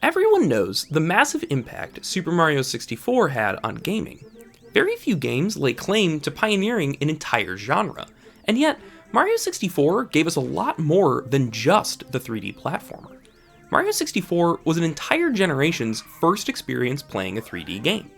Everyone knows the massive impact Super Mario 64 had on gaming. Very few games lay claim to pioneering an entire genre, and yet Mario 64 gave us a lot more than just the 3D platformer. Mario 64 was an entire generation's first experience playing a 3D game.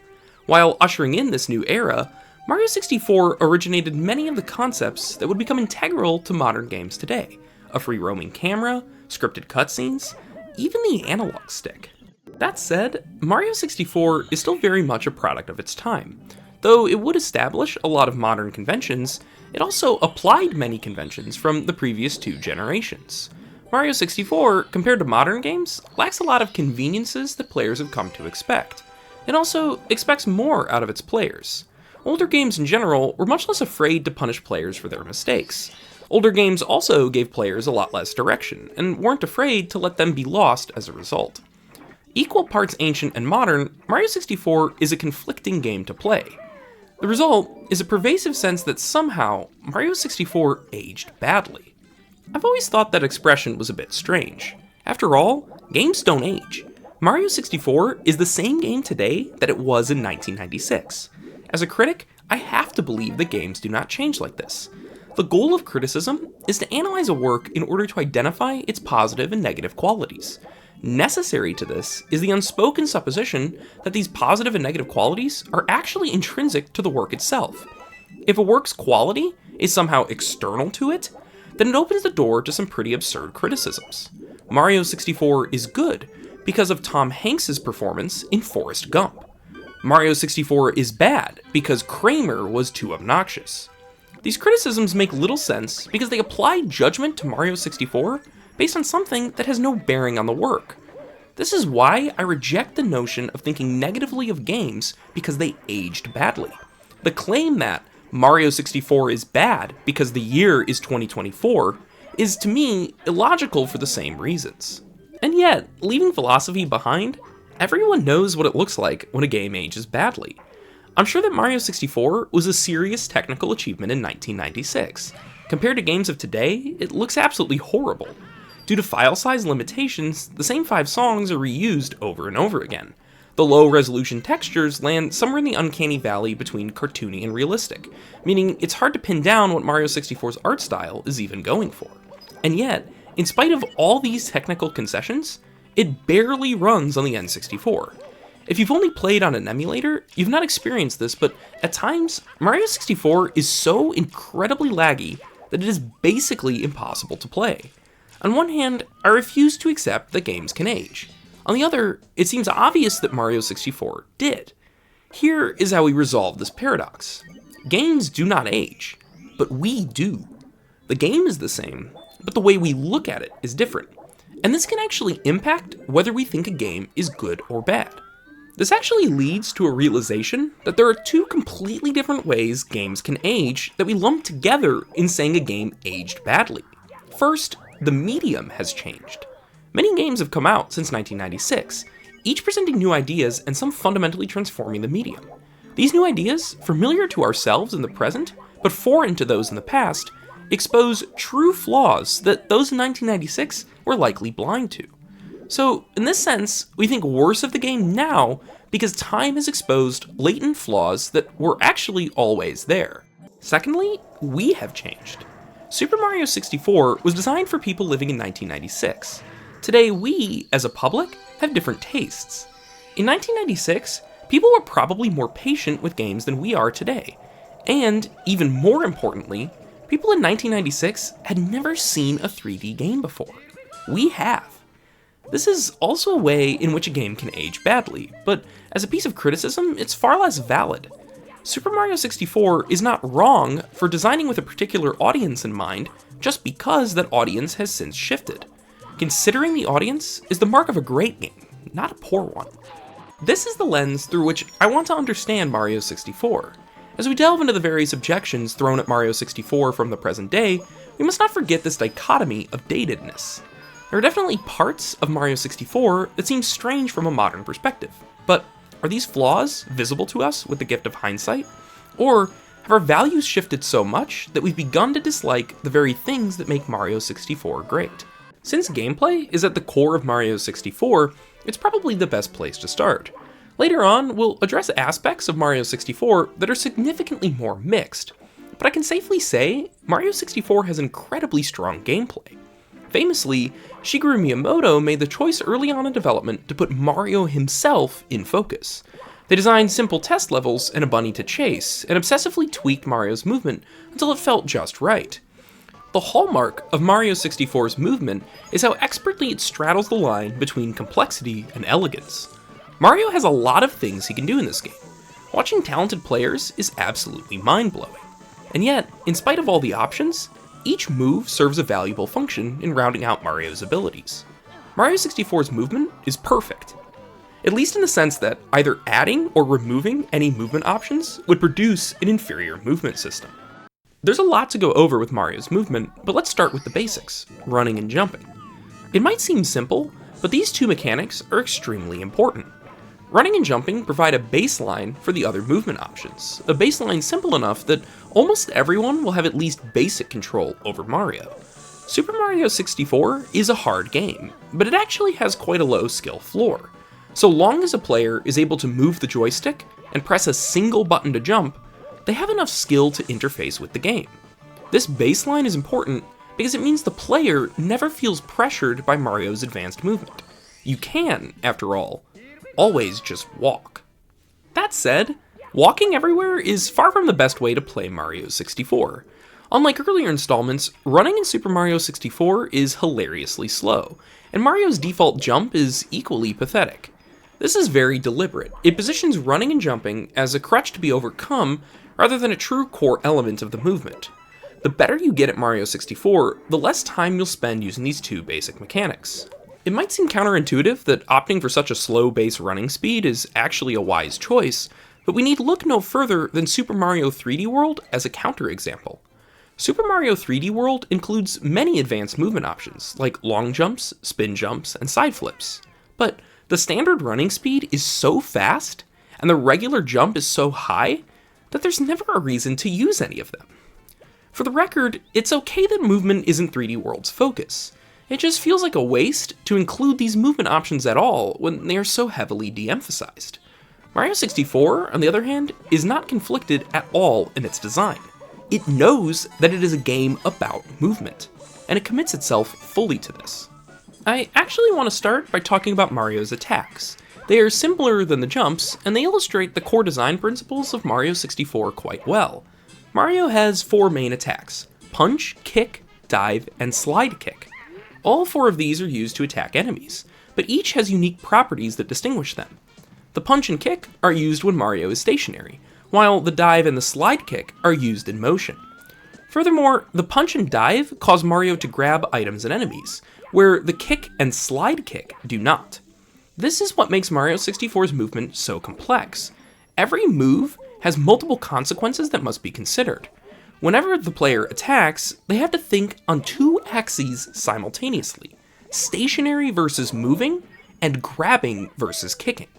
While ushering in this new era, Mario 64 originated many of the concepts that would become integral to modern games today: a free-roaming camera, scripted cutscenes, even the analog stick. That said, Mario 64 is still very much a product of its time. Though it would establish a lot of modern conventions, it also applied many conventions from the previous two generations. Mario 64, compared to modern games, lacks a lot of conveniences that players have come to expect. It also expects more out of its players. Older games in general were much less afraid to punish players for their mistakes. Older games also gave players a lot less direction, and weren't afraid to let them be lost as a result. Equal parts ancient and modern, Mario 64 is a conflicting game to play. The result is a pervasive sense that somehow Mario 64 aged badly. I've always thought that expression was a bit strange. After all, games don't age. Mario 64 is the same game today that it was in 1996. As a critic, I have to believe that games do not change like this. The goal of criticism is to analyze a work in order to identify its positive and negative qualities. Necessary to this is the unspoken supposition that these positive and negative qualities are actually intrinsic to the work itself. If a work's quality is somehow external to it, then it opens the door to some pretty absurd criticisms. Mario 64 is good because of Tom Hanks' performance in Forrest Gump. Mario 64 is bad because Kramer was too obnoxious. These criticisms make little sense because they apply judgment to Mario 64 based on something that has no bearing on the work. This is why I reject the notion of thinking negatively of games because they aged badly. The claim that Mario 64 is bad because the year is 2024 is, to me, illogical for the same reasons. And yet, leaving philosophy behind, everyone knows what it looks like when a game ages badly. I'm sure that Mario 64 was a serious technical achievement in 1996. Compared to games of today, it looks absolutely horrible. Due to file size limitations, the same 5 songs are reused over and over again. The low-resolution textures land somewhere in the uncanny valley between cartoony and realistic, meaning it's hard to pin down what Mario 64's art style is even going for. And yet, in spite of all these technical concessions, it barely runs on the N64. If you've only played on an emulator, you've not experienced this, but at times, Mario 64 is so incredibly laggy that it is basically impossible to play. On one hand, I refuse to accept that games can age. On the other, it seems obvious that Mario 64 did. Here is how we resolve this paradox. Games do not age, but we do. The game is the same, but the way we look at it is different. And this can actually impact whether we think a game is good or bad. This actually leads to a realization that there are 2 completely different ways games can age that we lump together in saying a game aged badly. First, the medium has changed. Many games have come out since 1996, each presenting new ideas and some fundamentally transforming the medium. These new ideas, familiar to ourselves in the present, but foreign to those in the past, expose true flaws that those in 1996 were likely blind to. So, in this sense, we think worse of the game now because time has exposed latent flaws that were actually always there. Secondly, we have changed. Super Mario 64 was designed for people living in 1996. Today, we, as a public, have different tastes. In 1996, people were probably more patient with games than we are today. And, even more importantly, people in 1996 had never seen a 3D game before. We have. This is also a way in which a game can age badly, but as a piece of criticism, it's far less valid. Super Mario 64 is not wrong for designing with a particular audience in mind just because that audience has since shifted. Considering the audience is the mark of a great game, not a poor one. This is the lens through which I want to understand Mario 64. As we delve into the various objections thrown at Mario 64 from the present day, we must not forget this dichotomy of datedness. There are definitely parts of Mario 64 that seem strange from a modern perspective, but are these flaws visible to us with the gift of hindsight? Or have our values shifted so much that we've begun to dislike the very things that make Mario 64 great? Since gameplay is at the core of Mario 64, it's probably the best place to start. Later on, we'll address aspects of Mario 64 that are significantly more mixed, but I can safely say Mario 64 has incredibly strong gameplay. Famously, Shigeru Miyamoto made the choice early on in development to put Mario himself in focus. They designed simple test levels and a bunny to chase, and obsessively tweaked Mario's movement until it felt just right. The hallmark of Mario 64's movement is how expertly it straddles the line between complexity and elegance. Mario has a lot of things he can do in this game. Watching talented players is absolutely mind-blowing. And yet, in spite of all the options, each move serves a valuable function in rounding out Mario's abilities. Mario 64's movement is perfect, at least in the sense that either adding or removing any movement options would produce an inferior movement system. There's a lot to go over with Mario's movement, but let's start with the basics, running and jumping. It might seem simple, but these two mechanics are extremely important. Running and jumping provide a baseline for the other movement options, a baseline simple enough that almost everyone will have at least basic control over Mario. Super Mario 64 is a hard game, but it actually has quite a low skill floor. So long as a player is able to move the joystick and press a single button to jump, they have enough skill to interface with the game. This baseline is important because it means the player never feels pressured by Mario's advanced movement. You can, after all, always just walk. That said, walking everywhere is far from the best way to play Mario 64. Unlike earlier installments, running in Super Mario 64 is hilariously slow, and Mario's default jump is equally pathetic. This is very deliberate. It positions running and jumping as a crutch to be overcome rather than a true core element of the movement. The better you get at Mario 64, the less time you'll spend using these two basic mechanics. It might seem counterintuitive that opting for such a slow base running speed is actually a wise choice, but we need look no further than Super Mario 3D World as a counterexample. Super Mario 3D World includes many advanced movement options, like long jumps, spin jumps, and side flips. But the standard running speed is so fast, and the regular jump is so high, that there's never a reason to use any of them. For the record, it's okay that movement isn't 3D World's focus. It just feels like a waste to include these movement options at all when they are so heavily de-emphasized. Mario 64, on the other hand, is not conflicted at all in its design. It knows that it is a game about movement, and it commits itself fully to this. I actually want to start by talking about Mario's attacks. They are simpler than the jumps, and they illustrate the core design principles of Mario 64 quite well. Mario has 4 main attacks: punch, kick, dive, and slide kick. All 4 of these are used to attack enemies, but each has unique properties that distinguish them. The punch and kick are used when Mario is stationary, while the dive and the slide kick are used in motion. Furthermore, the punch and dive cause Mario to grab items and enemies, where the kick and slide kick do not. This is what makes Mario 64's movement so complex. Every move has multiple consequences that must be considered. Whenever the player attacks, they have to think on 2 axes simultaneously: stationary versus moving, and grabbing versus kicking.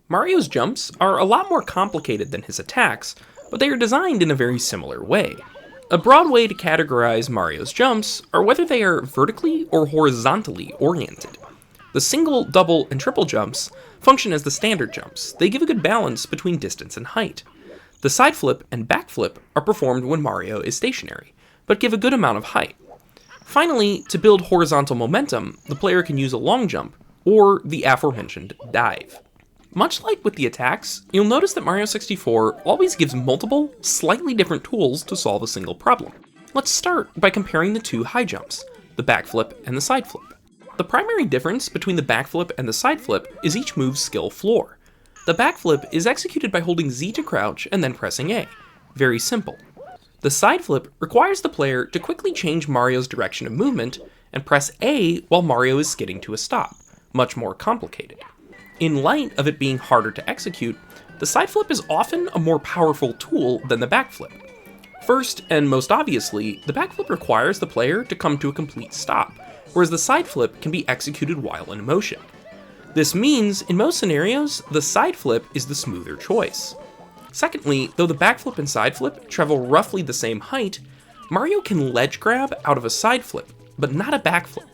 Mario's jumps are a lot more complicated than his attacks, but they are designed in a very similar way. A broad way to categorize Mario's jumps are whether they are vertically or horizontally oriented. The single, double, and triple jumps function as the standard jumps. They give a good balance between distance and height. The side flip and back flip are performed when Mario is stationary, but give a good amount of height. Finally, to build horizontal momentum, the player can use a long jump, or the aforementioned dive. Much like with the attacks, you'll notice that Mario 64 always gives multiple, slightly different tools to solve a single problem. Let's start by comparing the 2 high jumps, the backflip and the side flip. The primary difference between the backflip and the side flip is each move's skill floor. The backflip is executed by holding Z to crouch and then pressing A. Very simple. The side flip requires the player to quickly change Mario's direction of movement and press A while Mario is skidding to a stop. Much more complicated. In light of it being harder to execute, the side flip is often a more powerful tool than the backflip. First, and most obviously, the backflip requires the player to come to a complete stop, whereas the side flip can be executed while in motion. This means, in most scenarios, the side flip is the smoother choice. Secondly, though the backflip and side flip travel roughly the same height, Mario can ledge grab out of a side flip, but not a backflip,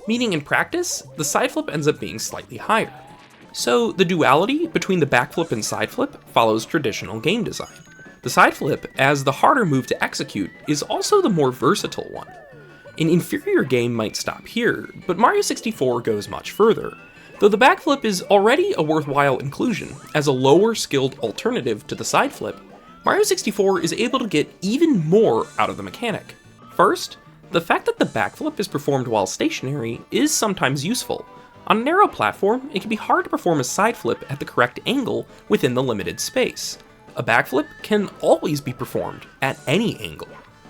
meaning in practice, the side flip ends up being slightly higher. So the duality between the backflip and side flip follows traditional game design. The side flip, as the harder move to execute, is also the more versatile one. An inferior game might stop here, but Mario 64 goes much further, though the backflip is already a worthwhile inclusion. As a lower skilled alternative to the side flip, Mario 64 is able to get even more out of the mechanic. First, the fact that the backflip is performed while stationary is sometimes useful. On a narrow platform, it can be hard to perform a side flip at the correct angle within the limited space. A backflip can always be performed at any angle.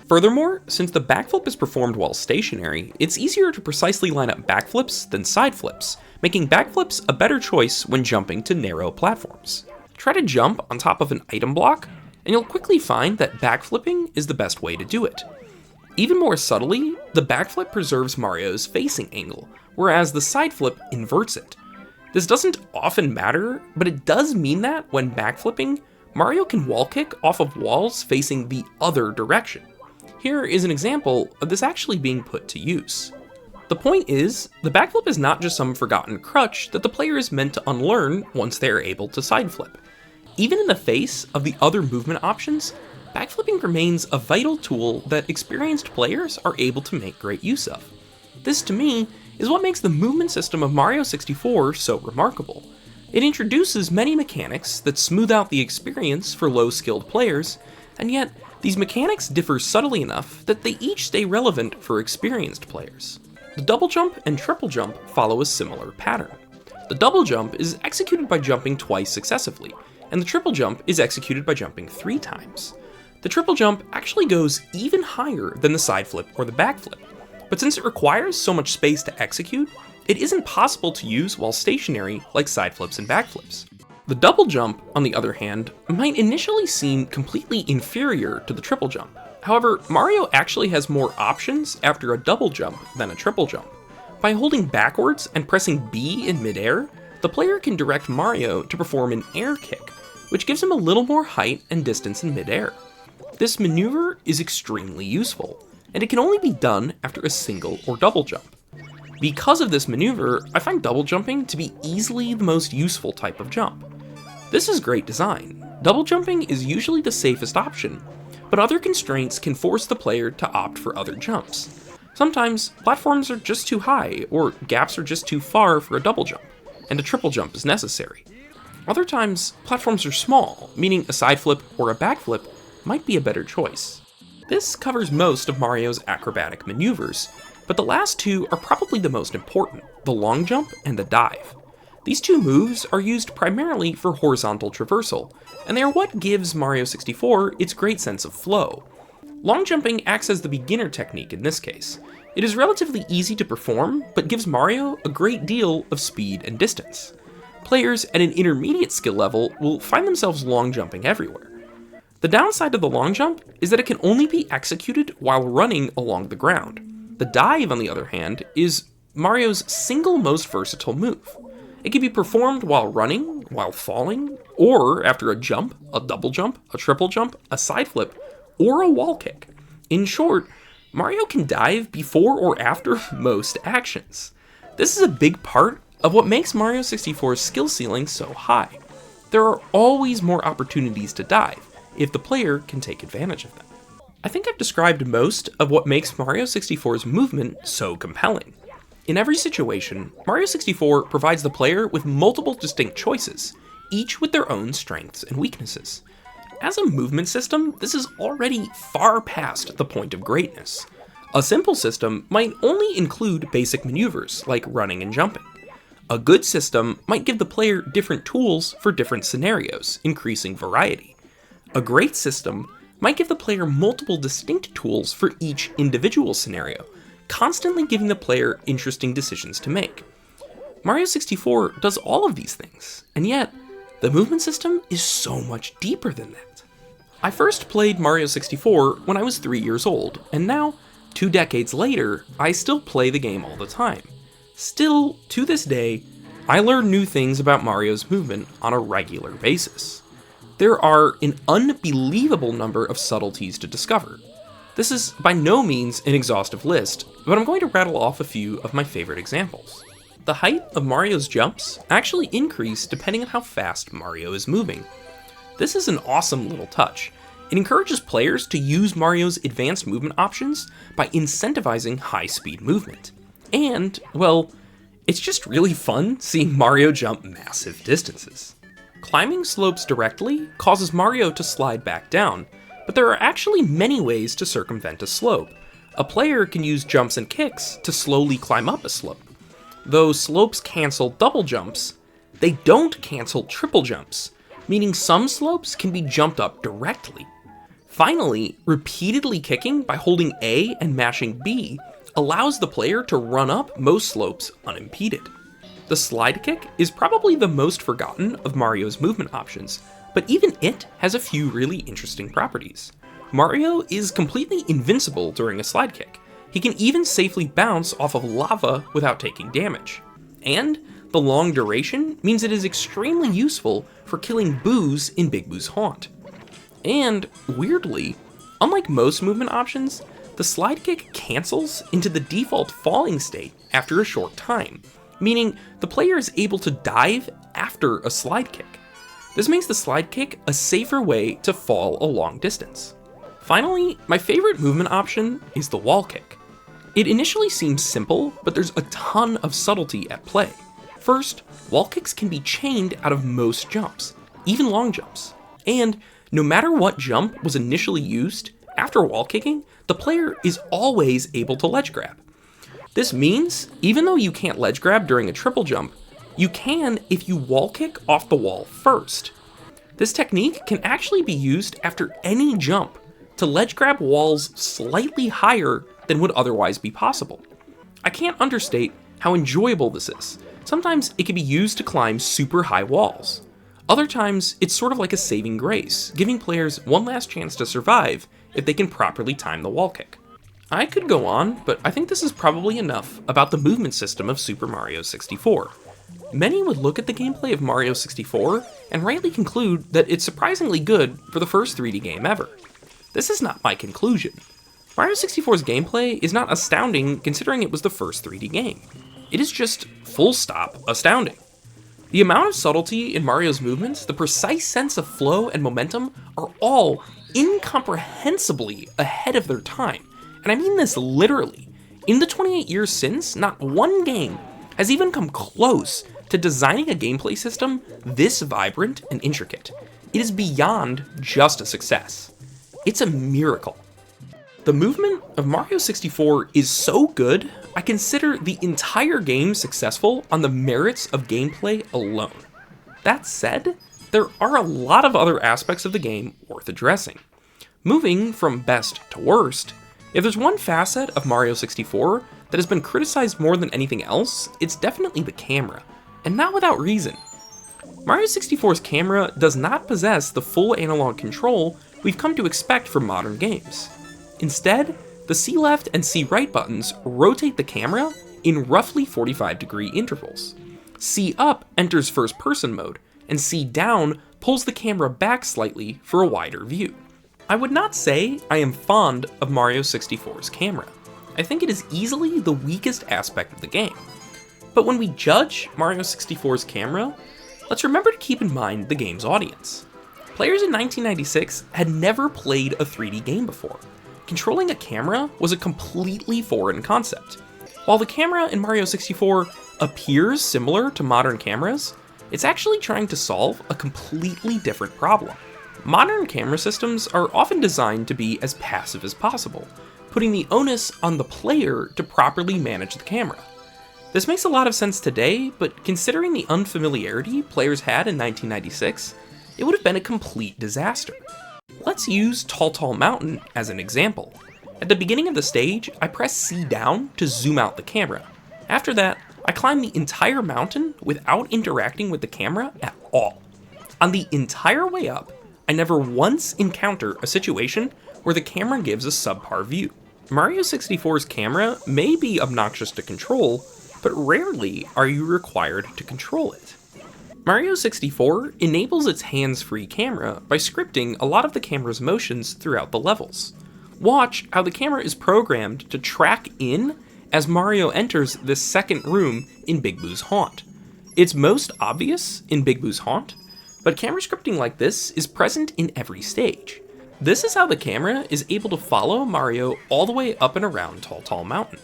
Furthermore, since the backflip is performed while stationary, it's easier to precisely line up backflips than side flips, making backflips a better choice when jumping to narrow platforms. Try to jump on top of an item block, and you'll quickly find that backflipping is the best way to do it. Even more subtly, the backflip preserves Mario's facing angle, whereas the side flip inverts it. This doesn't often matter, but it does mean that when backflipping, Mario can wall kick off of walls facing the other direction. Here is an example of this actually being put to use. The point is, the backflip is not just some forgotten crutch that the player is meant to unlearn once they are able to side flip. Even in the face of the other movement options, backflipping remains a vital tool that experienced players are able to make great use of. This, to me, is what makes the movement system of Mario 64 so remarkable. It introduces many mechanics that smooth out the experience for low-skilled players, and yet these mechanics differ subtly enough that they each stay relevant for experienced players. The double jump and triple jump follow a similar pattern. The double jump is executed by jumping twice successively, and the triple jump is executed by jumping 3 times. The triple jump actually goes even higher than the side flip or the back flip, but since it requires so much space to execute, it isn't possible to use while stationary like side flips and back flips. The double jump, on the other hand, might initially seem completely inferior to the triple jump. However, Mario actually has more options after a double jump than a triple jump. By holding backwards and pressing B in midair, the player can direct Mario to perform an air kick, which gives him a little more height and distance in midair. This maneuver is extremely useful, and it can only be done after a single or double jump. Because of this maneuver, I find double jumping to be easily the most useful type of jump. This is great design. Double jumping is usually the safest option, but other constraints can force the player to opt for other jumps. Sometimes, platforms are just too high, or gaps are just too far for a double jump, and a triple jump is necessary. Other times, platforms are small, meaning a side flip or a back flip might be a better choice. This covers most of Mario's acrobatic maneuvers, but the last two are probably the most important, the long jump and the dive. These two moves are used primarily for horizontal traversal, and they are what gives Mario 64 its great sense of flow. Long jumping acts as the beginner technique in this case. It is relatively easy to perform, but gives Mario a great deal of speed and distance. Players at an intermediate skill level will find themselves long jumping everywhere. The downside of the long jump is that it can only be executed while running along the ground. The dive, on the other hand, is Mario's single most versatile move. It can be performed while running, while falling, or after a jump, a double jump, a triple jump, a side flip, or a wall kick. In short, Mario can dive before or after most actions. This is a big part of what makes Mario 64's skill ceiling so high. There are always more opportunities to dive, if the player can take advantage of them. I think I've described most of what makes Mario 64's movement so compelling. In every situation, Mario 64 provides the player with multiple distinct choices, each with their own strengths and weaknesses. As a movement system, this is already far past the point of greatness. A simple system might only include basic maneuvers like running and jumping. A good system might give the player different tools for different scenarios, increasing variety. A great system might give the player multiple distinct tools for each individual scenario, constantly giving the player interesting decisions to make. Mario 64 does all of these things, and yet, the movement system is so much deeper than that. I first played Mario 64 when I was 3 years old, and now, 2 decades later, I still play the game all the time. Still, to this day, I learn new things about Mario's movement on a regular basis. There are an unbelievable number of subtleties to discover. This is by no means an exhaustive list, but I'm going to rattle off a few of my favorite examples. The height of Mario's jumps actually increase depending on how fast Mario is moving. This is an awesome little touch. It encourages players to use Mario's advanced movement options by incentivizing high-speed movement. And, well, it's just really fun seeing Mario jump massive distances. Climbing slopes directly causes Mario to slide back down, but there are actually many ways to circumvent a slope. A player can use jumps and kicks to slowly climb up a slope. Though slopes cancel double jumps, they don't cancel triple jumps, meaning some slopes can be jumped up directly. Finally, repeatedly kicking by holding A and mashing B allows the player to run up most slopes unimpeded. The slide kick is probably the most forgotten of Mario's movement options, but even it has a few really interesting properties. Mario is completely invincible during a slide kick. He can even safely bounce off of lava without taking damage. And the long duration means it is extremely useful for killing boos in Big Boo's Haunt. And, weirdly, unlike most movement options, the slide kick cancels into the default falling state after a short time, meaning the player is able to dive after a slide kick. This makes the slide kick a safer way to fall a long distance. Finally, my favorite movement option is the wall kick. It initially seems simple, but there's a ton of subtlety at play. First, wall kicks can be chained out of most jumps, even long jumps. And no matter what jump was initially used, after wall kicking, the player is always able to ledge grab. This means, even though you can't ledge grab during a triple jump, you can if you wall kick off the wall first. This technique can actually be used after any jump to ledge grab walls slightly higher than would otherwise be possible. I can't understate how enjoyable this is. Sometimes it can be used to climb super high walls. Other times, it's sort of like a saving grace, giving players one last chance to survive if they can properly time the wall kick. I could go on, but I think this is probably enough about the movement system of Super Mario 64. Many would look at the gameplay of Mario 64 and rightly conclude that it's surprisingly good for the first 3D game ever. This is not my conclusion. Mario 64's gameplay is not astounding considering it was the first 3D game. It is just full stop astounding. The amount of subtlety in Mario's movements, the precise sense of flow and momentum are all incomprehensibly ahead of their time. And I mean this literally. In the 28 years since, not one game has even come close to designing a gameplay system this vibrant and intricate. It is beyond just a success. It's a miracle. The movement of Mario 64 is so good, I consider the entire game successful on the merits of gameplay alone. That said, there are a lot of other aspects of the game worth addressing. Moving from best to worst, if there's one facet of Mario 64 that has been criticized more than anything else, it's definitely the camera, and not without reason. Mario 64's camera does not possess the full analog control we've come to expect from modern games. Instead, the C left and C right buttons rotate the camera in roughly 45-degree intervals. C up enters first person mode, and C down pulls the camera back slightly for a wider view. I would not say I am fond of Mario 64's camera. I think it is easily the weakest aspect of the game. But when we judge Mario 64's camera, let's remember to keep in mind the game's audience. Players in 1996 had never played a 3D game before. Controlling a camera was a completely foreign concept. While the camera in Mario 64 appears similar to modern cameras, it's actually trying to solve a completely different problem. Modern camera systems are often designed to be as passive as possible, putting the onus on the player to properly manage the camera. This makes a lot of sense today, but considering the unfamiliarity players had in 1996, it would have been a complete disaster. Let's use Tall Tall Mountain as an example. At the beginning of the stage, I press C down to zoom out the camera. After that, I climb the entire mountain without interacting with the camera at all. On the entire way up, I never once encounter a situation where the camera gives a subpar view. Mario 64's camera may be obnoxious to control, but rarely are you required to control it. Mario 64 enables its hands-free camera by scripting a lot of the camera's motions throughout the levels. Watch how the camera is programmed to track in as Mario enters this second room in Big Boo's haunt. It's most obvious in Big Boo's haunt, but camera scripting like this is present in every stage. This is how the camera is able to follow Mario all the way up and around Tall Tall Mountain.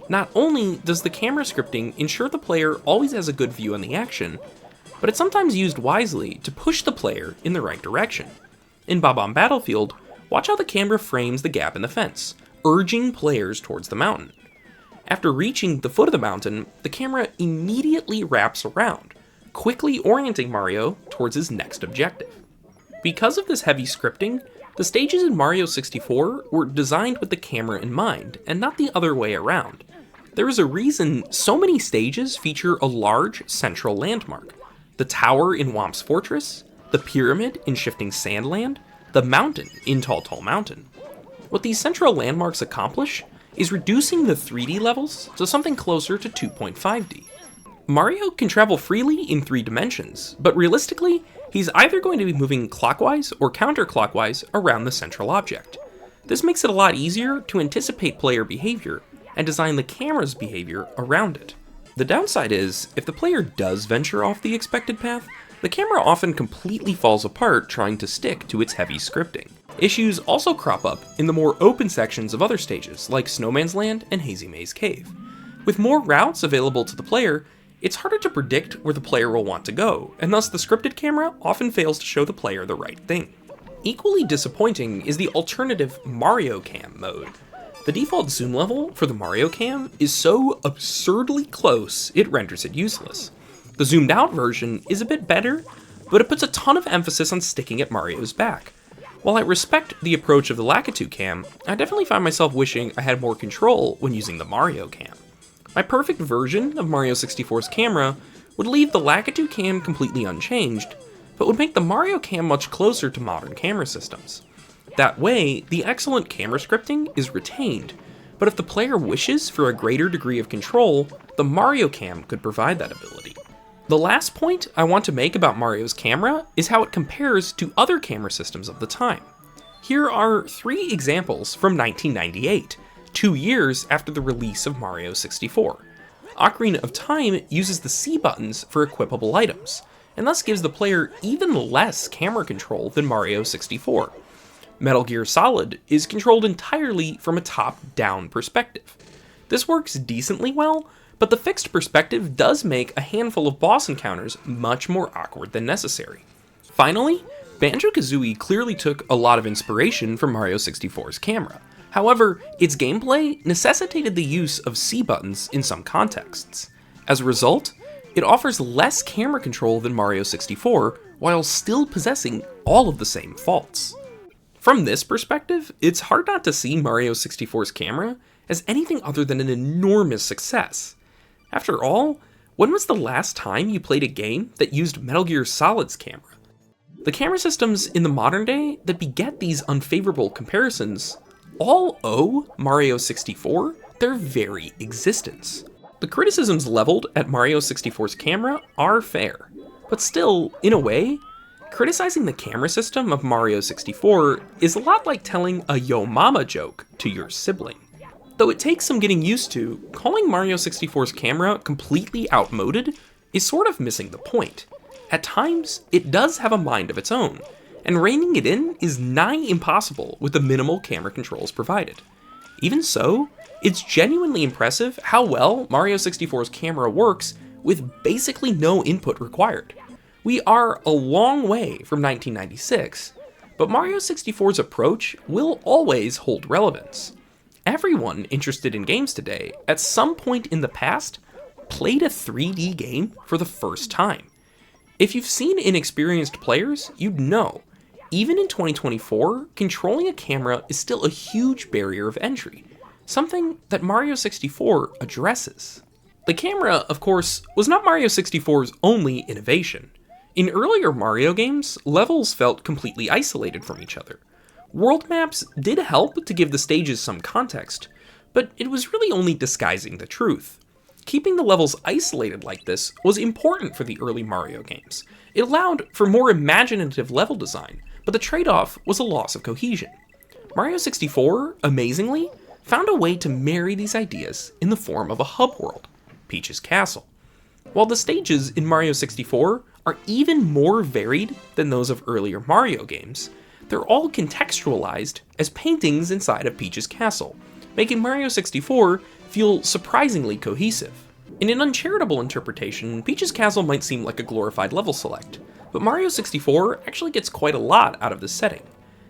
Not only does the camera scripting ensure the player always has a good view on the action, but it's sometimes used wisely to push the player in the right direction. In Bob-omb Battlefield, watch how the camera frames the gap in the fence, urging players towards the mountain. After reaching the foot of the mountain, the camera immediately wraps around, quickly orienting Mario towards his next objective. Because of this heavy scripting, the stages in Mario 64 were designed with the camera in mind, and not the other way around. There is a reason so many stages feature a large central landmark. The tower in Whomp's Fortress, the pyramid in Shifting Sandland, the mountain in Tall Tall Mountain. What these central landmarks accomplish is reducing the 3D levels to something closer to 2.5D. Mario can travel freely in 3 dimensions, but realistically, he's either going to be moving clockwise or counterclockwise around the central object. This makes it a lot easier to anticipate player behavior and design the camera's behavior around it. The downside is, if the player does venture off the expected path, the camera often completely falls apart trying to stick to its heavy scripting. Issues also crop up in the more open sections of other stages, like Snowman's Land and Hazy Maze Cave. With more routes available to the player, it's harder to predict where the player will want to go, and thus the scripted camera often fails to show the player the right thing. Equally disappointing is the alternative Mario Cam mode. The default zoom level for the Mario Cam is so absurdly close, it renders it useless. The zoomed out version is a bit better, but it puts a ton of emphasis on sticking at Mario's back. While I respect the approach of the Lakitu Cam, I definitely find myself wishing I had more control when using the Mario Cam. My perfect version of Mario 64's camera would leave the Lakitu Cam completely unchanged, but would make the Mario Cam much closer to modern camera systems. That way, the excellent camera scripting is retained, but if the player wishes for a greater degree of control, the Mario Cam could provide that ability. The last point I want to make about Mario's camera is how it compares to other camera systems of the time. Here are 3 examples from 1998, 2 years after the release of Mario 64. Ocarina of Time uses the C buttons for equipable items, and thus gives the player even less camera control than Mario 64. Metal Gear Solid is controlled entirely from a top-down perspective. This works decently well, but the fixed perspective does make a handful of boss encounters much more awkward than necessary. Finally, Banjo-Kazooie clearly took a lot of inspiration from Mario 64's camera. However, its gameplay necessitated the use of C buttons in some contexts. As a result, it offers less camera control than Mario 64, while still possessing all of the same faults. From this perspective, it's hard not to see Mario 64's camera as anything other than an enormous success. After all, when was the last time you played a game that used Metal Gear Solid's camera? The camera systems in the modern day that beget these unfavorable comparisons all owe Mario 64 their very existence. The criticisms leveled at Mario 64's camera are fair, but still, in a way, criticizing the camera system of Mario 64 is a lot like telling a yo mama joke to your sibling. Though it takes some getting used to, calling Mario 64's camera completely outmoded is sort of missing the point. At times, it does have a mind of its own, and reining it in is nigh impossible with the minimal camera controls provided. Even so, it's genuinely impressive how well Mario 64's camera works with basically no input required. We are a long way from 1996, but Mario 64's approach will always hold relevance. Everyone interested in games today, at some point in the past, played a 3D game for the first time. If you've seen inexperienced players, you'd know, even in 2024, controlling a camera is still a huge barrier of entry, something that Mario 64 addresses. The camera, of course, was not Mario 64's only innovation. In earlier Mario games, levels felt completely isolated from each other. World maps did help to give the stages some context, but it was really only disguising the truth. Keeping the levels isolated like this was important for the early Mario games. It allowed for more imaginative level design, but the trade-off was a loss of cohesion. Mario 64, amazingly, found a way to marry these ideas in the form of a hub world, Peach's Castle. While the stages in Mario 64 are even more varied than those of earlier Mario games, they're all contextualized as paintings inside of Peach's Castle, making Mario 64 feel surprisingly cohesive. In an uncharitable interpretation, Peach's Castle might seem like a glorified level select, but Mario 64 actually gets quite a lot out of this setting.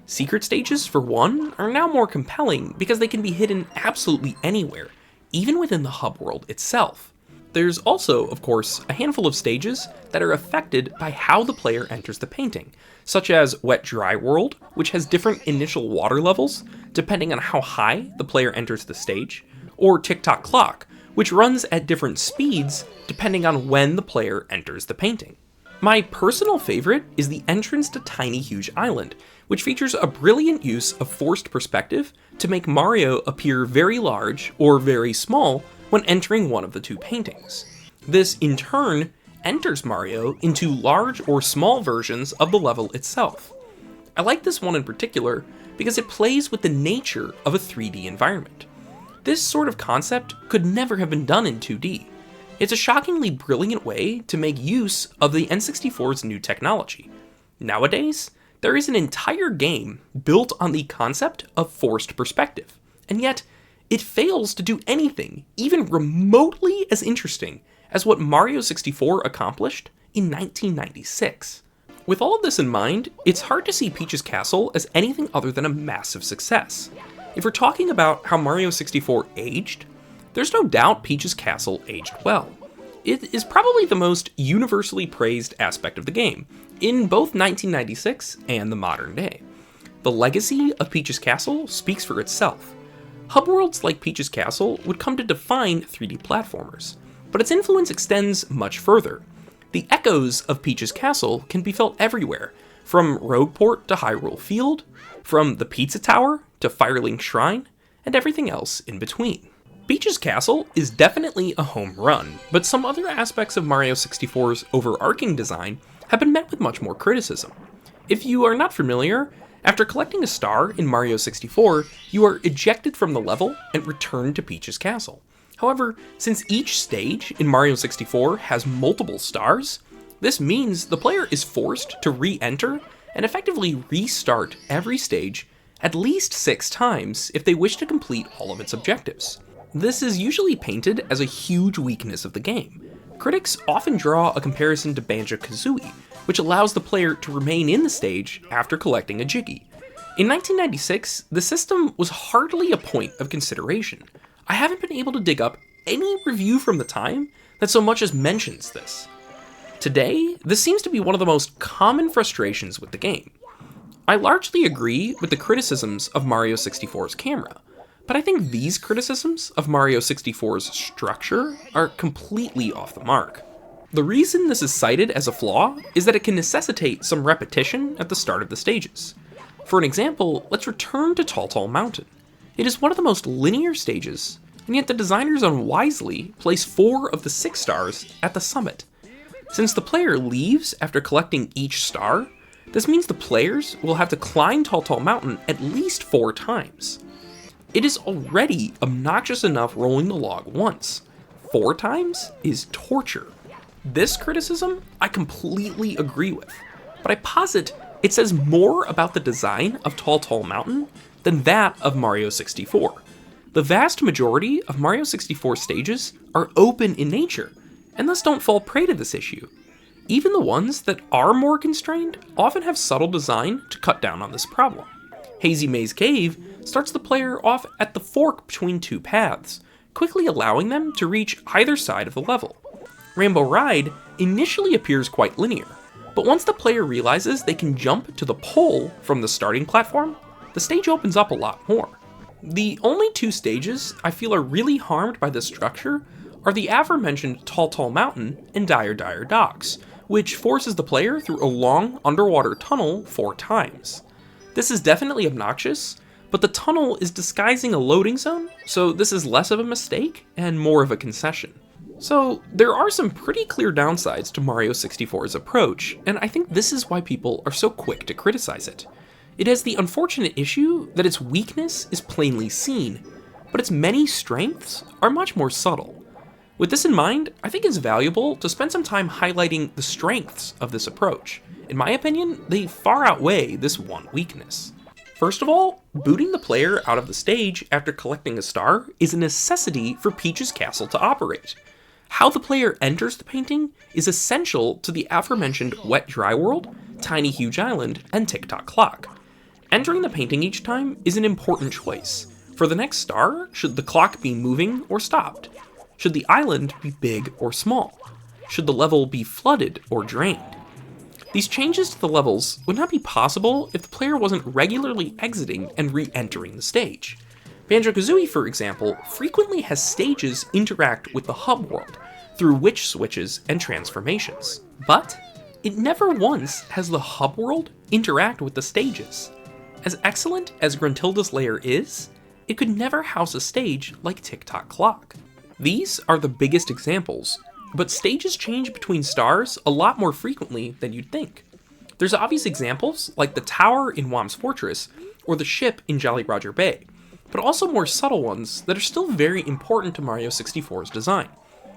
Secret stages, for one, are now more compelling because they can be hidden absolutely anywhere, even within the hub world itself. There's also, of course, a handful of stages that are affected by how the player enters the painting, such as Wet-Dry World, which has different initial water levels depending on how high the player enters the stage, or Tick-Tock Clock, which runs at different speeds depending on when the player enters the painting. My personal favorite is the entrance to Tiny Huge Island, which features a brilliant use of forced perspective to make Mario appear very large or very small when entering one of the two paintings. This, in turn, enters Mario into large or small versions of the level itself. I like this one in particular because it plays with the nature of a 3D environment. This sort of concept could never have been done in 2D. It's a shockingly brilliant way to make use of the N64's new technology. Nowadays, there is an entire game built on the concept of forced perspective, and yet it fails to do anything even remotely as interesting as what Mario 64 accomplished in 1996. With all of this in mind, it's hard to see Peach's Castle as anything other than a massive success. If we're talking about how Mario 64 aged, there's no doubt Peach's Castle aged well. It is probably the most universally praised aspect of the game, in both 1996 and the modern day. The legacy of Peach's Castle speaks for itself. Hub worlds like Peach's Castle would come to define 3D platformers, but its influence extends much further. The echoes of Peach's Castle can be felt everywhere, from Rogueport to Hyrule Field, from the Pizza Tower to Firelink Shrine, and everything else in between. Peach's Castle is definitely a home run, but some other aspects of Mario 64's overarching design have been met with much more criticism. If you are not familiar, after collecting a star in Mario 64, you are ejected from the level and returned to Peach's Castle. However, since each stage in Mario 64 has multiple stars, this means the player is forced to re-enter and effectively restart every stage at least 6 times if they wish to complete all of its objectives. This is usually painted as a huge weakness of the game. Critics often draw a comparison to Banjo-Kazooie, which allows the player to remain in the stage after collecting a Jiggy. In 1996, the system was hardly a point of consideration. I haven't been able to dig up any review from the time that so much as mentions this. Today, this seems to be one of the most common frustrations with the game. I largely agree with the criticisms of Mario 64's camera, but I think these criticisms of Mario 64's structure are completely off the mark. The reason this is cited as a flaw is that it can necessitate some repetition at the start of the stages. For an example, let's return to Tall Mountain. It is one of the most linear stages, and yet the designers unwisely place 4 of the 6 stars at the summit. Since the player leaves after collecting each star, this means the players will have to climb Tall Mountain at least 4 times. It is already obnoxious enough rolling the log once. 4 times is torture. This criticism I completely agree with, but I posit it says more about the design of Tall Mountain than that of Mario 64. The vast majority of Mario 64 stages are open in nature, and thus don't fall prey to this issue. Even the ones that are more constrained often have subtle design to cut down on this problem. Hazy Maze Cave starts the player off at the fork between 2 paths, quickly allowing them to reach either side of the level. Rainbow Ride initially appears quite linear, but once the player realizes they can jump to the pole from the starting platform, the stage opens up a lot more. The only 2 stages I feel are really harmed by this structure are the aforementioned Tall Mountain and Dire Docks, which forces the player through a long underwater tunnel 4 times. This is definitely obnoxious, but the tunnel is disguising a loading zone, so this is less of a mistake and more of a concession. So there are some pretty clear downsides to Mario 64's approach, and I think this is why people are so quick to criticize it. It has the unfortunate issue that its weakness is plainly seen, but its many strengths are much more subtle. With this in mind, I think it's valuable to spend some time highlighting the strengths of this approach. In my opinion, they far outweigh this one weakness. First of all, booting the player out of the stage after collecting a star is a necessity for Peach's castle to operate. How the player enters the painting is essential to the aforementioned Wet Dry World, Tiny Huge Island, and Tick-Tock Clock. Entering the painting each time is an important choice. For the next star, should the clock be moving or stopped? Should the island be big or small? Should the level be flooded or drained? These changes to the levels would not be possible if the player wasn't regularly exiting and re-entering the stage. Banjo-Kazooie, for example, frequently has stages interact with the hub world through witch switches and transformations. But it never once has the hub world interact with the stages. As excellent as Gruntilda's lair is, it could never house a stage like Tick-Tock Clock. These are the biggest examples, but stages change between stars a lot more frequently than you'd think. There's obvious examples like the tower in Whomp's Fortress or the ship in Jolly Roger Bay, but also more subtle ones that are still very important to Mario 64's design.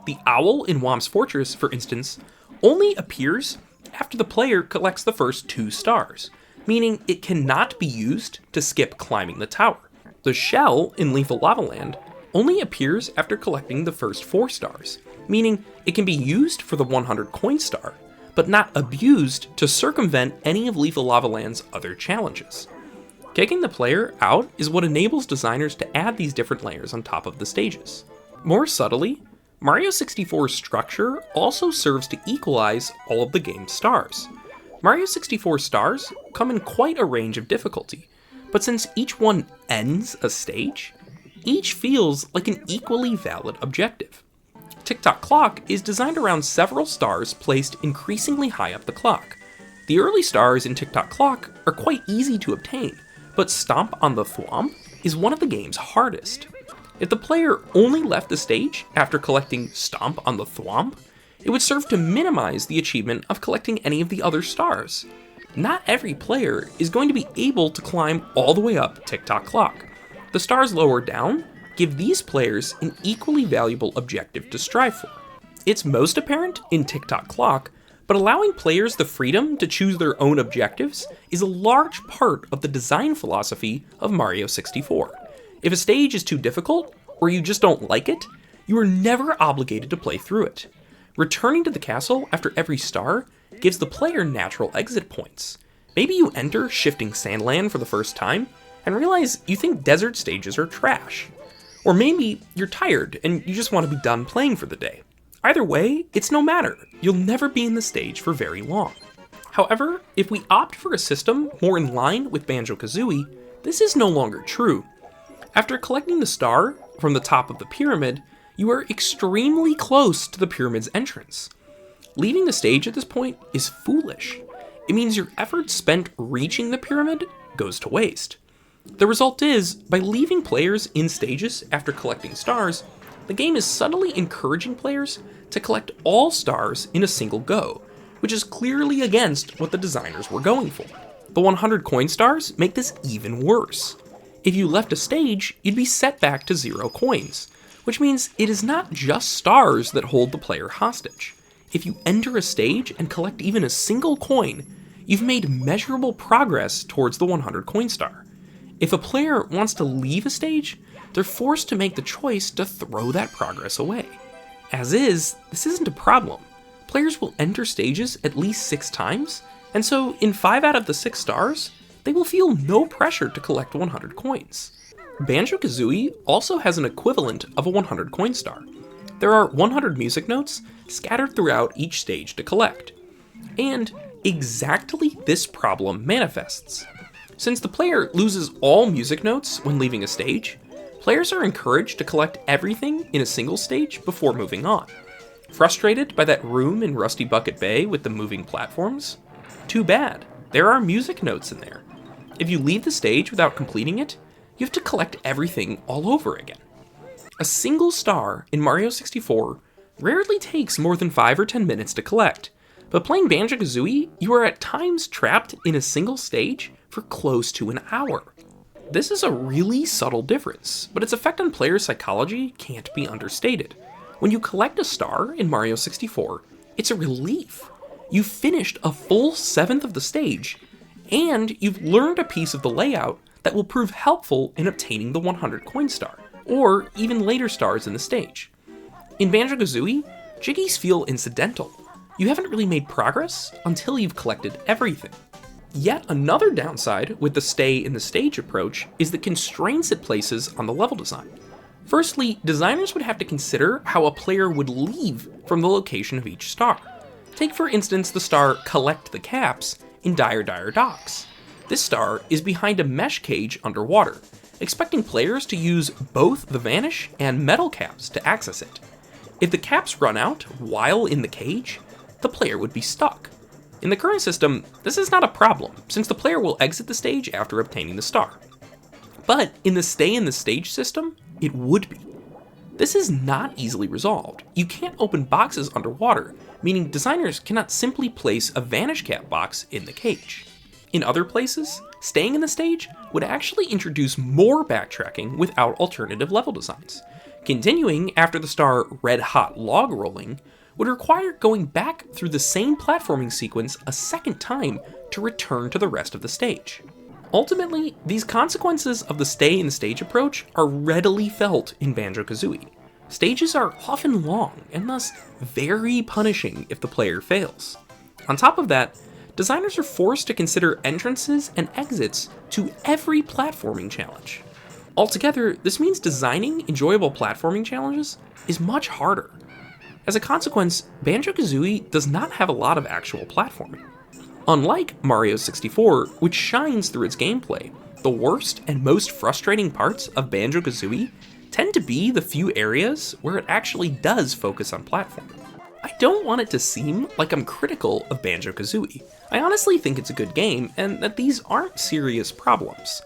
The owl in Whomp's Fortress, for instance, only appears after the player collects the first 2 stars, meaning it cannot be used to skip climbing the tower. The shell in Lethal Lava Land only appears after collecting the first 4 stars, meaning it can be used for the 100 coin star, but not abused to circumvent any of Lethal Lava Land's other challenges. Kicking the player out is what enables designers to add these different layers on top of the stages. More subtly, Mario 64's structure also serves to equalize all of the game's stars. Mario 64 stars come in quite a range of difficulty, but since each one ends a stage, each feels like an equally valid objective. Tick-Tock Clock is designed around several stars placed increasingly high up the clock. The early stars in Tick-Tock Clock are quite easy to obtain, but Stomp on the Thwomp is one of the game's hardest. If the player only left the stage after collecting Stomp on the Thwomp, it would serve to minimize the achievement of collecting any of the other stars. Not every player is going to be able to climb all the way up Tick-Tock Clock. The stars lower down give these players an equally valuable objective to strive for. It's most apparent in Tick-Tock Clock, but allowing players the freedom to choose their own objectives is a large part of the design philosophy of Mario 64. If a stage is too difficult, or you just don't like it, you are never obligated to play through it. Returning to the castle after every star gives the player natural exit points. Maybe you enter Shifting Sandland for the first time and realize you think desert stages are trash. Or maybe you're tired and you just want to be done playing for the day. Either way, it's no matter. You'll never be in the stage for very long. However, if we opt for a system more in line with Banjo-Kazooie, this is no longer true. After collecting the star from the top of the pyramid, you are extremely close to the pyramid's entrance. Leaving the stage at this point is foolish. It means your effort spent reaching the pyramid goes to waste. The result is, by leaving players in stages after collecting stars, the game is subtly encouraging players to collect all stars in a single go, which is clearly against what the designers were going for. The 100 coin stars make this even worse. If you left a stage, you'd be set back to 0 coins, which means it is not just stars that hold the player hostage. If you enter a stage and collect even a single coin, you've made measurable progress towards the 100 coin star. If a player wants to leave a stage, they're forced to make the choice to throw that progress away. As is, this isn't a problem. Players will enter stages at least 6 times, and so in 5 out of the 6 stars, they will feel no pressure to collect 100 coins. Banjo-Kazooie also has an equivalent of a 100 coin star. There are 100 music notes scattered throughout each stage to collect. And exactly this problem manifests. Since the player loses all music notes when leaving a stage, players are encouraged to collect everything in a single stage before moving on. Frustrated by that room in Rusty Bucket Bay with the moving platforms? Too bad, there are music notes in there. If you leave the stage without completing it, you have to collect everything all over again. A single star in Mario 64 rarely takes more than 5 or 10 minutes to collect, but playing Banjo-Kazooie, you are at times trapped in a single stage for close to an hour. This is a really subtle difference, but its effect on player psychology can't be understated. When you collect a star in Mario 64, it's a relief. You've finished a full 7th of the stage, and you've learned a piece of the layout that will prove helpful in obtaining the 100 coin star, or even later stars in the stage. In Banjo-Kazooie, Jiggies feel incidental. You haven't really made progress until you've collected everything. Yet another downside with the stay in the stage approach is the constraints it places on the level design. Firstly, designers would have to consider how a player would leave from the location of each star. Take for instance the star Collect the Caps in Dire Dire Docks. This star is behind a mesh cage underwater, expecting players to use both the Vanish and Metal Caps to access it. If the caps run out while in the cage, the player would be stuck. In the current system, this is not a problem, since the player will exit the stage after obtaining the star. But in the stay in the stage system, it would be. This is not easily resolved. You can't open boxes underwater, meaning designers cannot simply place a Vanish Cap box in the cage. In other places, staying in the stage would actually introduce more backtracking without alternative level designs. Continuing after the star Red Hot Log Rolling would require going back through the same platforming sequence a second time to return to the rest of the stage. Ultimately, these consequences of the stay in the stage approach are readily felt in Banjo-Kazooie. Stages are often long and thus very punishing if the player fails. On top of that, designers are forced to consider entrances and exits to every platforming challenge. Altogether, this means designing enjoyable platforming challenges is much harder. As a consequence, Banjo-Kazooie does not have a lot of actual platforming. Unlike Mario 64, which shines through its gameplay, the worst and most frustrating parts of Banjo-Kazooie tend to be the few areas where it actually does focus on platforming. I don't want it to seem like I'm critical of Banjo-Kazooie. I honestly think it's a good game, and that these aren't serious problems.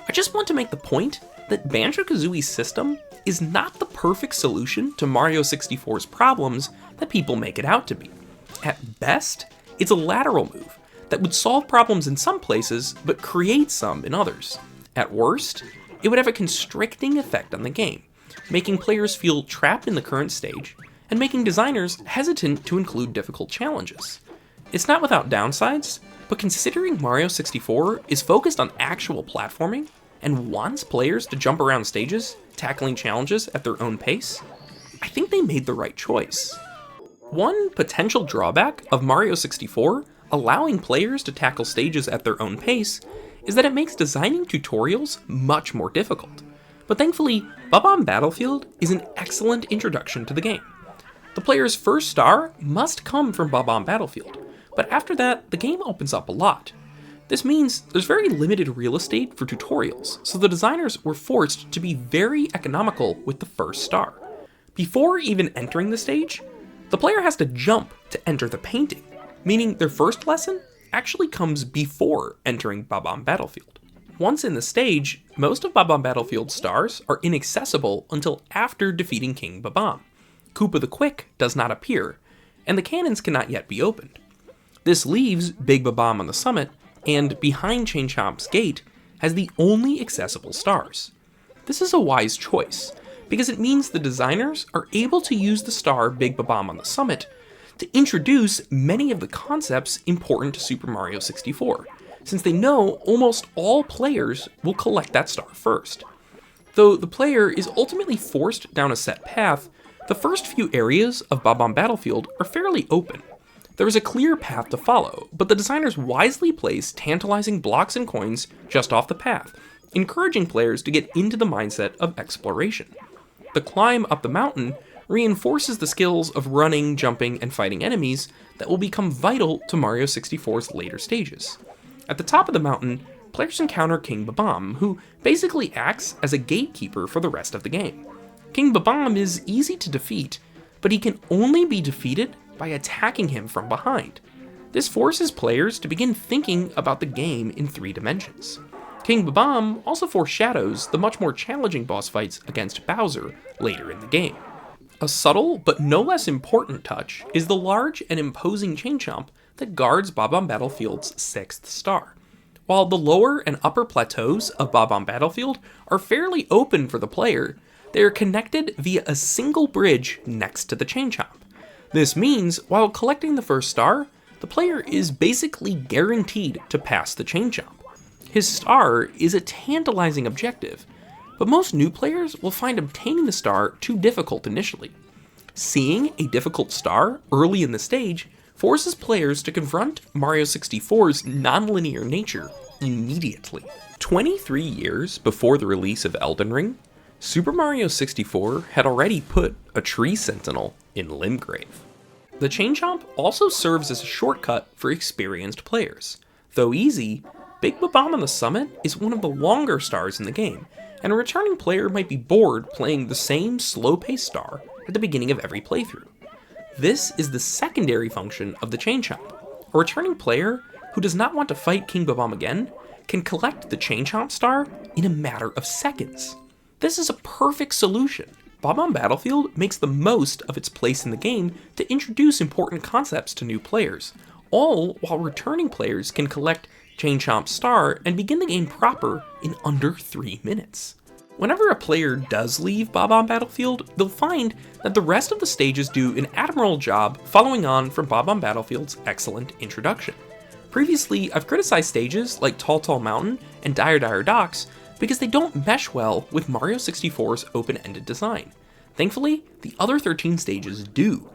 I just want to make the point that Banjo-Kazooie's system is not the perfect solution to Mario 64's problems that people make it out to be. At best, it's a lateral move that would solve problems in some places, but create some in others. At worst, it would have a constricting effect on the game, making players feel trapped in the current stage, and making designers hesitant to include difficult challenges. It's not without downsides, but considering Mario 64 is focused on actual platforming, and wants players to jump around stages, tackling challenges at their own pace, I think they made the right choice. One potential drawback of Mario 64 allowing players to tackle stages at their own pace is that it makes designing tutorials much more difficult. But thankfully, Bob-omb Battlefield is an excellent introduction to the game. The player's first star must come from Bob-omb Battlefield, but after that, the game opens up a lot. This means there's very limited real estate for tutorials, so the designers were forced to be very economical with the first star. Before even entering the stage, the player has to jump to enter the painting, meaning their first lesson actually comes before entering Bob-omb Battlefield. Once in the stage, most of Bob-omb Battlefield's stars are inaccessible until after defeating King Bob-omb. Koopa the Quick does not appear, and the cannons cannot yet be opened. This leaves Big Bob-omb on the summit, and behind Chain Chomp's gate has the only accessible stars. This is a wise choice, because it means the designers are able to use the star Big Bob-omb on the summit to introduce many of the concepts important to Super Mario 64, since they know almost all players will collect that star first. Though the player is ultimately forced down a set path, the first few areas of Bob-omb Battlefield are fairly open. There is a clear path to follow, but the designers wisely place tantalizing blocks and coins just off the path, encouraging players to get into the mindset of exploration. The climb up the mountain reinforces the skills of running, jumping, and fighting enemies that will become vital to Mario 64's later stages. At the top of the mountain, players encounter King Bob-omb, who basically acts as a gatekeeper for the rest of the game. King Bob-omb is easy to defeat, but he can only be defeated by attacking him from behind. This forces players to begin thinking about the game in 3 dimensions. King Bob-omb also foreshadows the much more challenging boss fights against Bowser later in the game. A subtle but no less important touch is the large and imposing Chain Chomp that guards Bob-omb Battlefield's 6th star. While the lower and upper plateaus of Bob-omb Battlefield are fairly open for the player, they are connected via a single bridge next to the chain chomp. This means, while collecting the first star, the player is basically guaranteed to pass the chain chomp. His star is a tantalizing objective, but most new players will find obtaining the star too difficult initially. Seeing a difficult star early in the stage forces players to confront Mario 64's nonlinear nature immediately. 23 years before the release of Elden Ring, Super Mario 64 had already put a tree sentinel in Limgrave. The chain chomp also serves as a shortcut for experienced players. Though easy, Big Bob-omb on the Summit is one of the longer stars in the game, and a returning player might be bored playing the same slow-paced star at the beginning of every playthrough. This is the secondary function of the chain chomp. A returning player who does not want to fight King Bob-omb again can collect the chain chomp star in a matter of seconds. This is a perfect solution. Bob-omb Battlefield makes the most of its place in the game to introduce important concepts to new players, all while returning players can collect chain chomp star and begin the game proper in under 3 minutes. Whenever a player does leave Bob-omb Battlefield, they'll find that the rest of the stages do an admirable job following on from Bob-omb Battlefield's excellent introduction. Previously, I've criticized stages like Tall Tall Mountain and Dire Dire Docks because they don't mesh well with Mario 64's open-ended design. Thankfully, the other 13 stages do.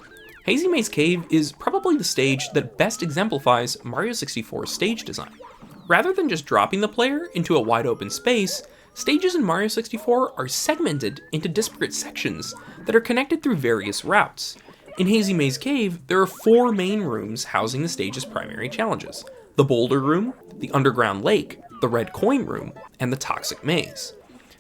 Hazy Maze Cave is probably the stage that best exemplifies Mario 64's stage design. Rather than just dropping the player into a wide open space, stages in Mario 64 are segmented into disparate sections that are connected through various routes. In Hazy Maze Cave, there are 4 main rooms housing the stage's primary challenges: the Boulder Room, the Underground Lake, the Red Coin Room, and the Toxic Maze.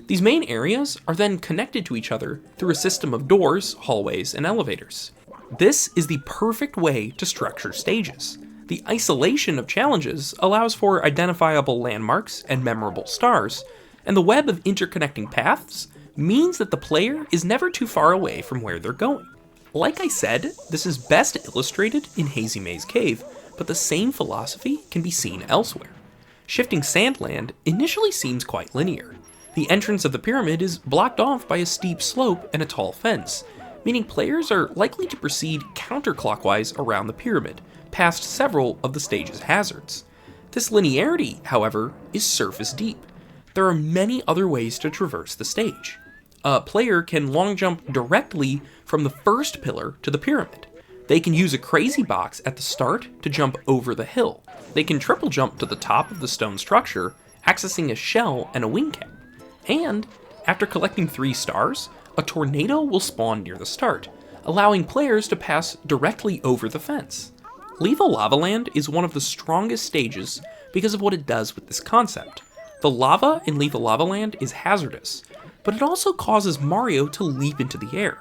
These main areas are then connected to each other through a system of doors, hallways, and elevators. This is the perfect way to structure stages. The isolation of challenges allows for identifiable landmarks and memorable stars, and the web of interconnecting paths means that the player is never too far away from where they're going. Like I said, this is best illustrated in Hazy Maze Cave, but the same philosophy can be seen elsewhere. Shifting Sandland initially seems quite linear. The entrance of the pyramid is blocked off by a steep slope and a tall fence, meaning players are likely to proceed counterclockwise around the pyramid, past several of the stage's hazards. This linearity, however, is surface deep. There are many other ways to traverse the stage. A player can long jump directly from the first pillar to the pyramid. They can use a crazy box at the start to jump over the hill. They can triple jump to the top of the stone structure, accessing a shell and a wing cap. And, after collecting 3 stars, a tornado will spawn near the start, allowing players to pass directly over the fence. Lethal Lava Land is one of the strongest stages because of what it does with this concept. The lava in Lethal Lava Land is hazardous, but it also causes Mario to leap into the air.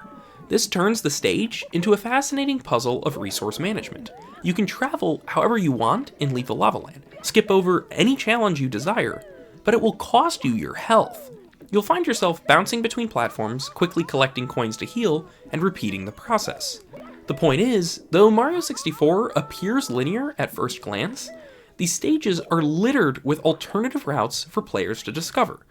This turns the stage into a fascinating puzzle of resource management. You can travel however you want in Lethal Lava Land, skip over any challenge you desire, but it will cost you your health. You'll find yourself bouncing between platforms, quickly collecting coins to heal, and repeating the process. The point is, though Mario 64 appears linear at first glance, these stages are littered with alternative routes for players to discover.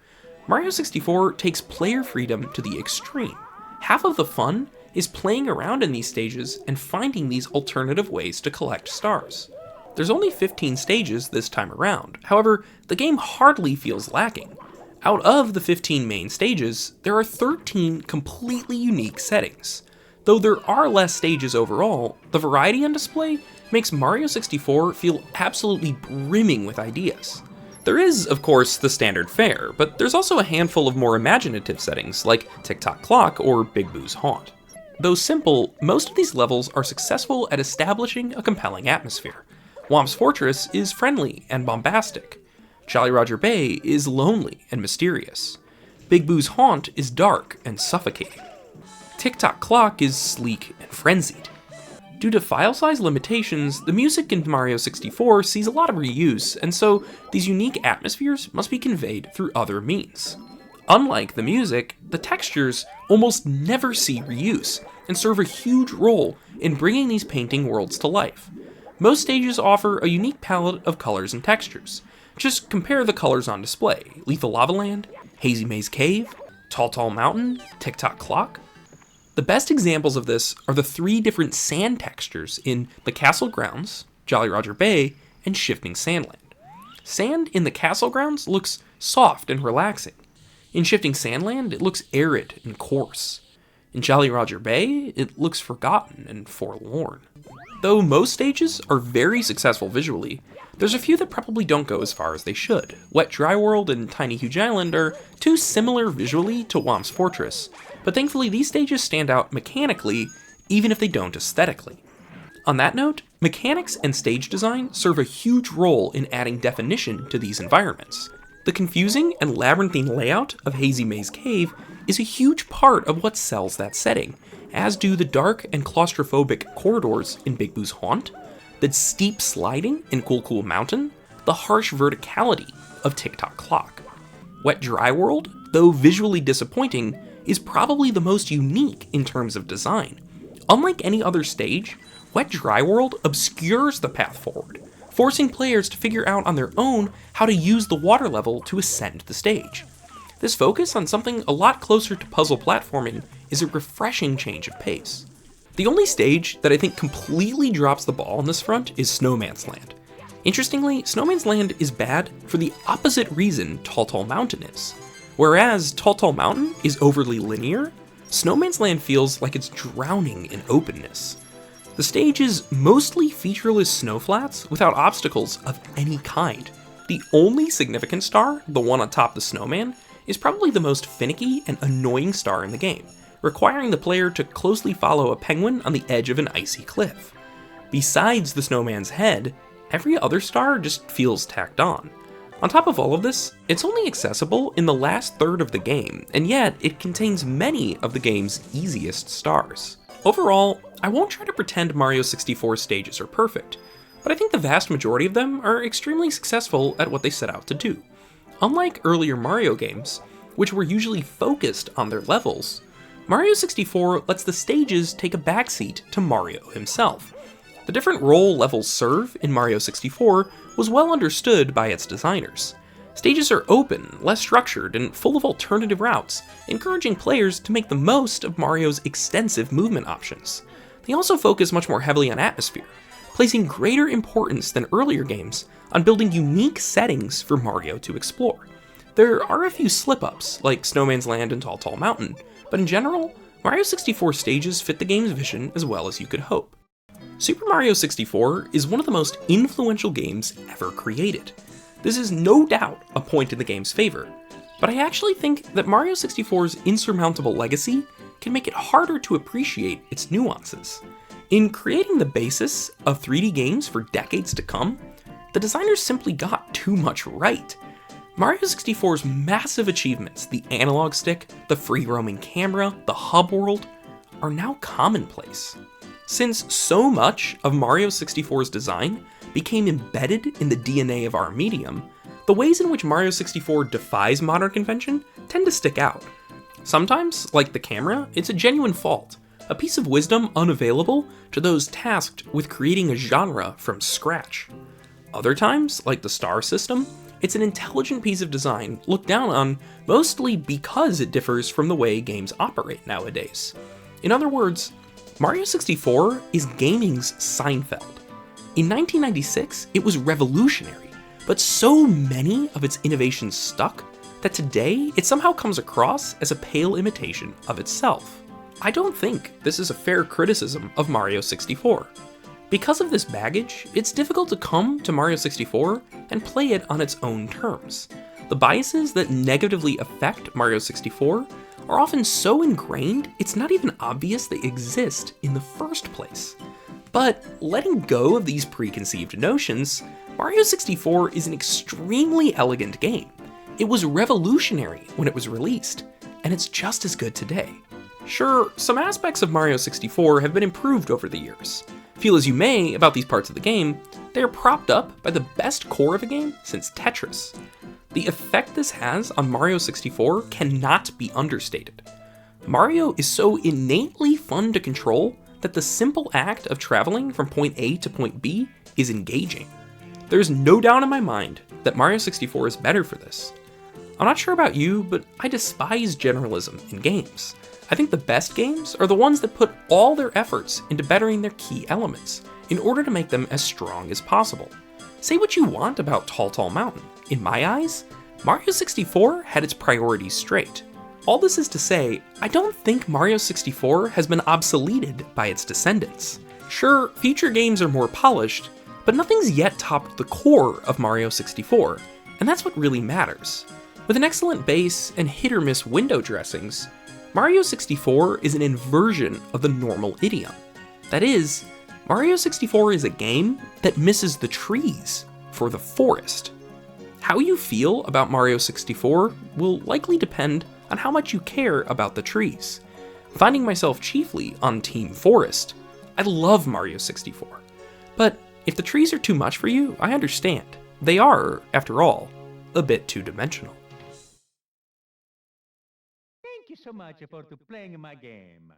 Mario 64 takes player freedom to the extreme. Half of the fun is playing around in these stages and finding these alternative ways to collect stars. There's only 15 stages this time around, however, the game hardly feels lacking. Out of the 15 main stages, there are 13 completely unique settings. Though there are less stages overall, the variety on display makes Mario 64 feel absolutely brimming with ideas. There is, of course, the standard fare, but there's also a handful of more imaginative settings like Tick-Tock Clock or Big Boo's Haunt. Though simple, most of these levels are successful at establishing a compelling atmosphere. Whomp's Fortress is friendly and bombastic. Jolly Roger Bay is lonely and mysterious. Big Boo's Haunt is dark and suffocating. Tick-Tock Clock is sleek and frenzied. Due to file size limitations, the music in Mario 64 sees a lot of reuse, and so these unique atmospheres must be conveyed through other means. Unlike the music, the textures almost never see reuse, and serve a huge role in bringing these painting worlds to life. Most stages offer a unique palette of colors and textures. Just compare the colors on display: Lethal Lava Land, Hazy Maze Cave, Tall Mountain, Tick-Tock Clock. The best examples of this are the 3 different sand textures in the Castle Grounds, Jolly Roger Bay, and Shifting Sandland. Sand in the Castle Grounds looks soft and relaxing. In Shifting Sandland, it looks arid and coarse. In Jolly Roger Bay, it looks forgotten and forlorn. Though most stages are very successful visually, there's a few that probably don't go as far as they should. Wet Dry World and Tiny Huge Island are too similar visually to Whomp's Fortress, but thankfully these stages stand out mechanically, even if they don't aesthetically. On that note, mechanics and stage design serve a huge role in adding definition to these environments. The confusing and labyrinthine layout of Hazy Maze Cave is a huge part of what sells that setting, as do the dark and claustrophobic corridors in Big Boo's Haunt, the steep sliding in Cool Mountain, the harsh verticality of Tick-Tock Clock. Wet Dry World, though visually disappointing, is probably the most unique in terms of design. Unlike any other stage, Wet Dry World obscures the path forward, forcing players to figure out on their own how to use the water level to ascend the stage. This focus on something a lot closer to puzzle platforming is a refreshing change of pace. The only stage that I think completely drops the ball on this front is Snowman's Land. Interestingly, Snowman's Land is bad for the opposite reason Tall Mountain is. Whereas Tall Mountain is overly linear, Snowman's Land feels like it's drowning in openness. The stage is mostly featureless snow flats without obstacles of any kind. The only significant star, the one on top the snowman, is probably the most finicky and annoying star in the game, requiring the player to closely follow a penguin on the edge of an icy cliff. Besides the snowman's head, every other star just feels tacked on. On top of all of this, it's only accessible in the last third of the game, and yet it contains many of the game's easiest stars. Overall, I won't try to pretend Mario 64's stages are perfect, but I think the vast majority of them are extremely successful at what they set out to do. Unlike earlier Mario games, which were usually focused on their levels, Mario 64 lets the stages take a backseat to Mario himself. The different role levels serve in Mario 64 was well understood by its designers. Stages are open, less structured, and full of alternative routes, encouraging players to make the most of Mario's extensive movement options. They also focus much more heavily on atmosphere, placing greater importance than earlier games on building unique settings for Mario to explore. There are a few slip-ups, like Snowman's Land and Tall Mountain, but in general, Mario 64 stages fit the game's vision as well as you could hope. Super Mario 64 is one of the most influential games ever created. This is no doubt a point in the game's favor, but I actually think that Mario 64's insurmountable legacy can make it harder to appreciate its nuances. In creating the basis of 3D games for decades to come, the designers simply got too much right. Mario 64's massive achievements, the analog stick, the free-roaming camera, the hub world, are now commonplace. Since so much of Mario 64's design became embedded in the DNA of our medium, the ways in which Mario 64 defies modern convention tend to stick out. Sometimes, like the camera, it's a genuine fault, a piece of wisdom unavailable to those tasked with creating a genre from scratch. Other times, like the star system, it's an intelligent piece of design looked down on mostly because it differs from the way games operate nowadays. In other words, Mario 64 is gaming's Seinfeld. In 1996, it was revolutionary, but so many of its innovations stuck that today it somehow comes across as a pale imitation of itself. I don't think this is a fair criticism of Mario 64. Because of this baggage, it's difficult to come to Mario 64 and play it on its own terms. The biases that negatively affect Mario 64 are often so ingrained it's not even obvious they exist in the first place. But letting go of these preconceived notions, Mario 64 is an extremely elegant game. It was revolutionary when it was released, and it's just as good today. Sure, some aspects of Mario 64 have been improved over the years. Feel as you may about these parts of the game, they are propped up by the best core of a game since Tetris. The effect this has on Mario 64 cannot be understated. Mario is so innately fun to control that the simple act of traveling from point A to point B is engaging. There's no doubt in my mind that Mario 64 is better for this. I'm not sure about you, but I despise generalism in games. I think the best games are the ones that put all their efforts into bettering their key elements, in order to make them as strong as possible. Say what you want about Tall Tall Mountain. In my eyes, Mario 64 had its priorities straight. All this is to say, I don't think Mario 64 has been obsoleted by its descendants. Sure, future games are more polished, but nothing's yet topped the core of Mario 64, and that's what really matters. With an excellent base and hit-or-miss window dressings, Mario 64 is an inversion of the normal idiom. That is, Mario 64 is a game that misses the trees for the forest. How you feel about Mario 64 will likely depend on how much you care about the trees. Finding myself chiefly on Team Forest, I love Mario 64. But if the trees are too much for you, I understand. They are, after all, a bit two-dimensional. Thank you so much for playing my game.